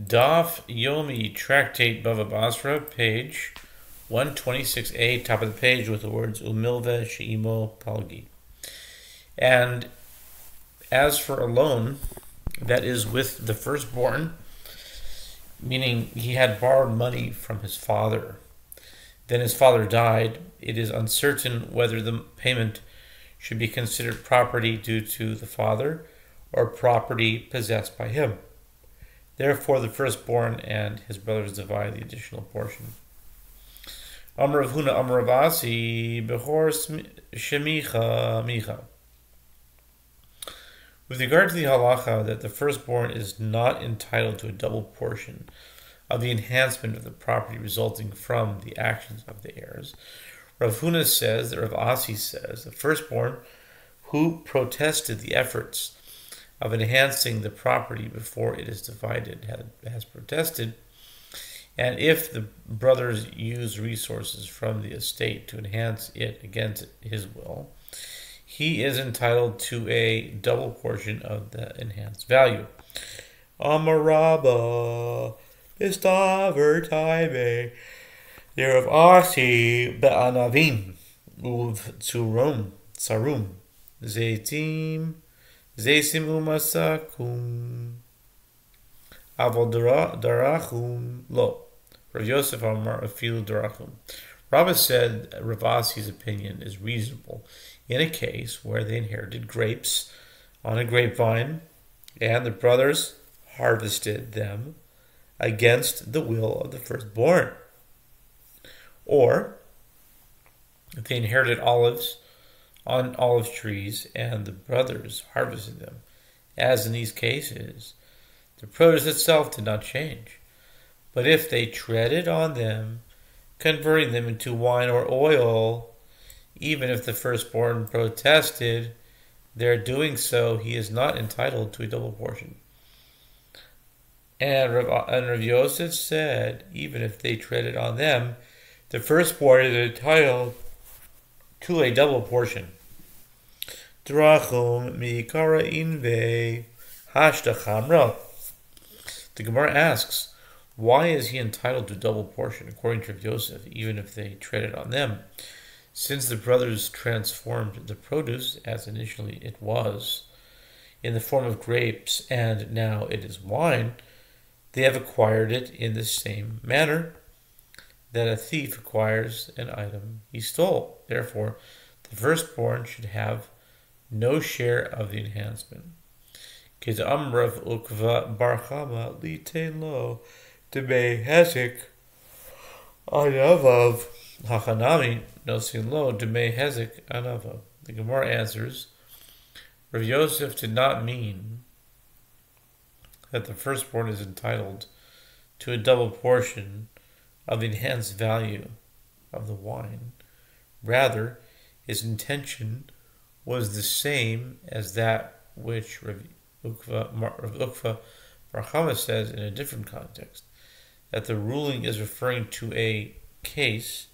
Daf Yomi, Tractate Bava Batra, page 126a, top of the page with the words Umilve She'imo Palgi. And as for a loan that is with the firstborn, meaning he had borrowed money from his father, then his father died, it is uncertain whether the payment should be considered property due to the father or property possessed by him. Therefore, the firstborn and his brothers divide the additional portion. Amar Rav Huna, Amar Rav Asi, Bechor Shemicha Micha. With regard to the halacha that the firstborn is not entitled to a double portion of the enhancement of the property resulting from the actions of the heirs, Rav Huna says that Rav Asi says the firstborn who protested the efforts of enhancing the property before it is divided has protested, and if the brothers use resources from the estate to enhance it against his will, he is entitled to a double portion of the enhanced value. Amarabba Bistaver Taibe Rav Asi Be'anavim Uv Tzurum Sarum Zaitim Zaysim umasakum avol darachum lo. Rav Yosef Amar afilu darachum. Rabbah said Rav Asi's opinion is reasonable in a case where they inherited grapes on a grapevine and the brothers harvested them against the will of the firstborn. Or if they inherited olives on olive trees, and the brothers harvested them. As in these cases, the produce itself did not change. But if they treaded on them, converting them into wine or oil, even if the firstborn protested their doing so, he is not entitled to a double portion. And Rav Yosef said, even if they treaded on them, the firstborn is entitled to a double portion. Drachum mikara inve hashtachamra. The Gemara asks, why is he entitled to a double portion according to Rav Yosef, even if they treaded on them? Since the brothers transformed the produce, as initially it was, in the form of grapes, and now it is wine, they have acquired it in the same manner that a thief acquires an item he stole. Therefore, the firstborn should have no share of the enhancement. Kid Amrav Ukva Barchama Litain Lo Debe Hezek Anavav Hachanami Nosin Lo Debe Hezek Anavav. The Gemara answers, Rav Yosef did not mean that the firstborn is entitled to a double portion of the enhanced value of the wine. Rather, his intention was the same as that which Rav Ukva Barchama says in a different context, that the ruling is referring to a case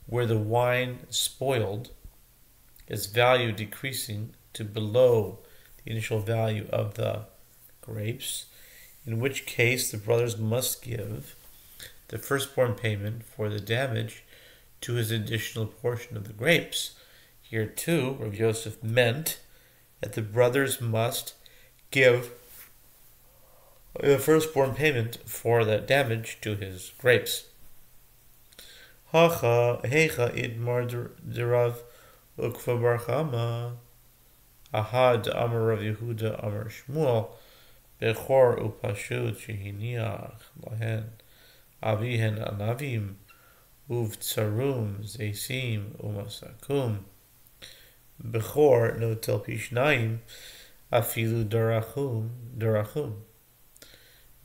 where the wine spoiled, its value decreasing to below the initial value of the grapes, in which case the brothers must give the firstborn payment for the damage to his additional portion of the grapes. Here too, Rav Yosef meant that the brothers must give the firstborn payment for the damage to his grapes. Hacha heicha idmar derav ukva barchama ahad amar Rav Yehuda amar Shmuel bechor upashut shehiniach lahen avihen anavim uv tsarum zeisim umasakum bechor no tel pishnayim afilu darachum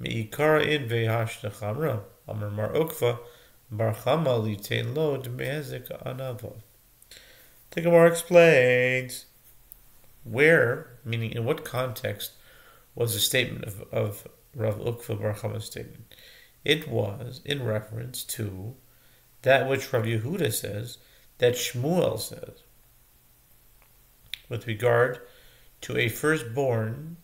meikara inve hashtachamra amar mar ukva barchama litain lo d'mehezek anava. The Gemara explains where, meaning in what context, was the statement of Rav Ukva Barchama's statement. It was in reference to that which Rav Yehuda says, that Shmuel says, with regard to a firstborn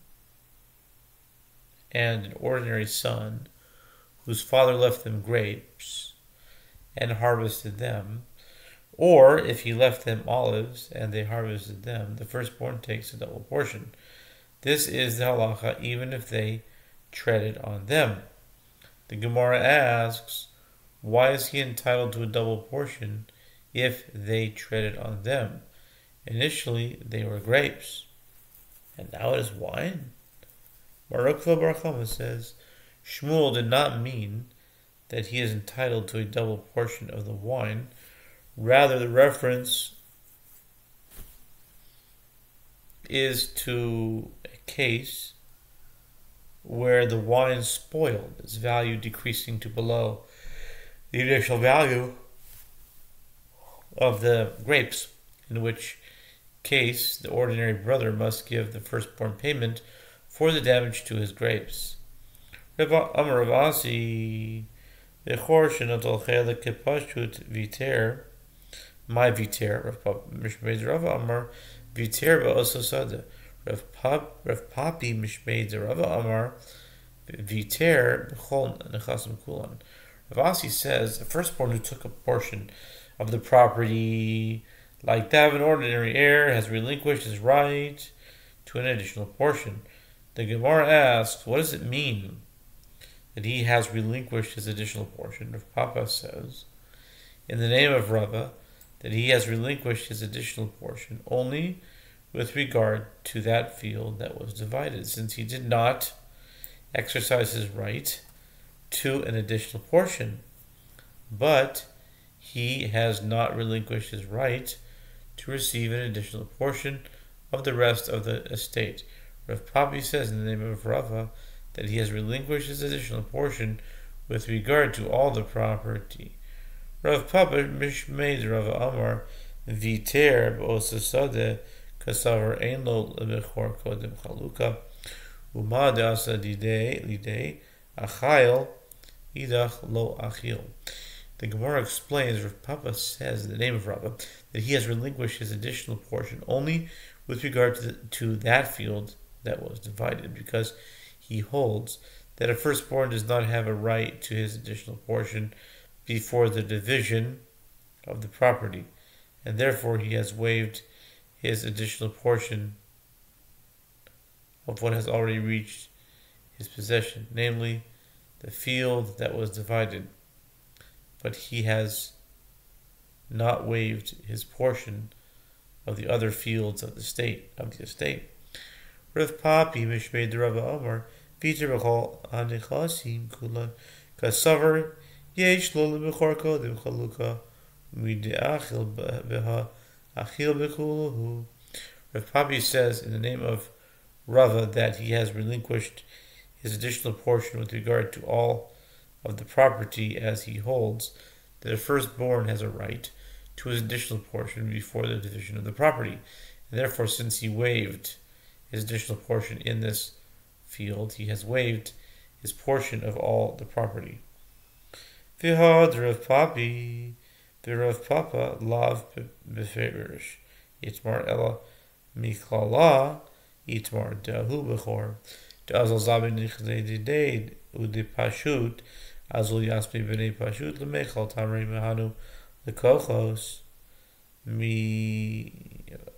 and an ordinary son, whose father left them grapes and harvested them, or if he left them olives and they harvested them, the firstborn takes a double portion. This is the halacha even if they treaded on them. The Gemara asks, why is he entitled to a double portion if they treaded on them? Initially, they were grapes, and now it is wine. Baruch Bar Chama says, Shmuel did not mean that he is entitled to a double portion of the wine. Rather, the reference is to a case where the wine spoiled, its value decreasing to below the initial value of the grapes, in which case the ordinary brother must give the firstborn payment for the damage to his grapes. Amar Rav Asi, Bechor shenotol chelik kepashut viter, my viter, Rav Papa Mishmeid Rava Amar viter ba'oso sada. Rav Papi Mishmeid Rava Amar viter b'chol nechasim kulan. Rav Asi says the firstborn who took a portion of the property, like that of an ordinary heir, has relinquished his right to an additional portion. The Gemara asks, what does it mean that he has relinquished his additional portion? Rav Papa says, in the name of Rava, that he has relinquished his additional portion only with regard to that field that was divided, since he did not exercise his right to an additional portion. But he has not relinquished his right to receive an additional portion of the rest of the estate. Rav Papi says in the name of Rava that he has relinquished his additional portion with regard to all the property. Rav Papa Mishmeid Rava Amar Viter B'osasade Kasavar Ein Lo Lebechor Kodem Chaluka Uma Deasa Lidei Achayel Idach Lo Achil. The Gemara explains, Rav Papa says in the name of Rava that he has relinquished his additional portion only with regard to that field that was divided, because he holds that a firstborn does not have a right to his additional portion before the division of the property, and therefore he has waived his additional portion of what has already reached his possession, namely the field that was divided. But he has not waived his portion of the other fields of the estate. Rav Papi Mishmeid Rava Amar Viter B'chol Hanichasim Kulan Kasavar Yesh Lo Lebechor Kodem Chaluka Mideachil Beha Achil Bekulahu. Rav Papi says in the name of Rava that he has relinquished his additional portion with regard to all of the property, as he holds that a firstborn has a right to his additional portion before the division of the property. And therefore, since he waived his additional portion in this field, he has waived his portion of all the property. V'had Rav Papi, v'Rav Papa lav b'ferish, itmar ela miklala, itmar dahu b'chor, da'azal zabi nichdei didei u'di pashut, azul yasmi b'nei pashut l'mechal tamrei mehanu l'kochos mi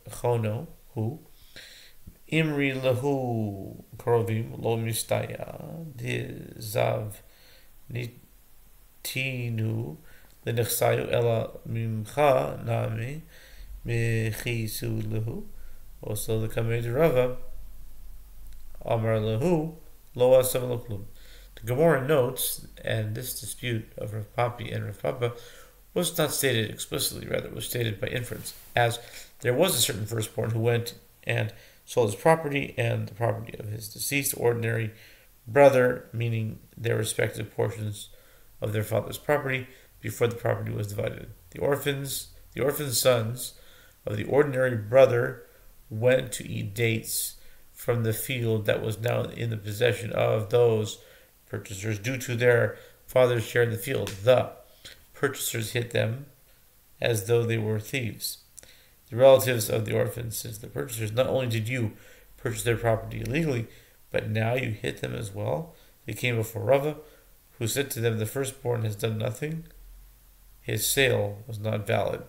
chono hu, imri lahu krovim lo mistaya, di zav nitinu l'nechsayu ela mimcha nami mechisu lahu. Also the Kamed Rava Amar lahu lo asav lo klum. The Gemara notes, and this dispute of Rav Papi and Rav Papa was not stated explicitly, rather it was stated by inference, as there was a certain firstborn who went and sold his property and the property of his deceased ordinary brother, meaning their respective portions of their father's property, before the property was divided. The orphan sons of the ordinary brother went to eat dates from the field that was now in the possession of those purchasers due to their father's share in the field. The purchasers hit them as though they were thieves. The relatives of the orphans says, the purchasers, not only did you purchase their property illegally, but now you hit them as well? They came before Rava, who said to them, the firstborn has done nothing. His sale was not valid.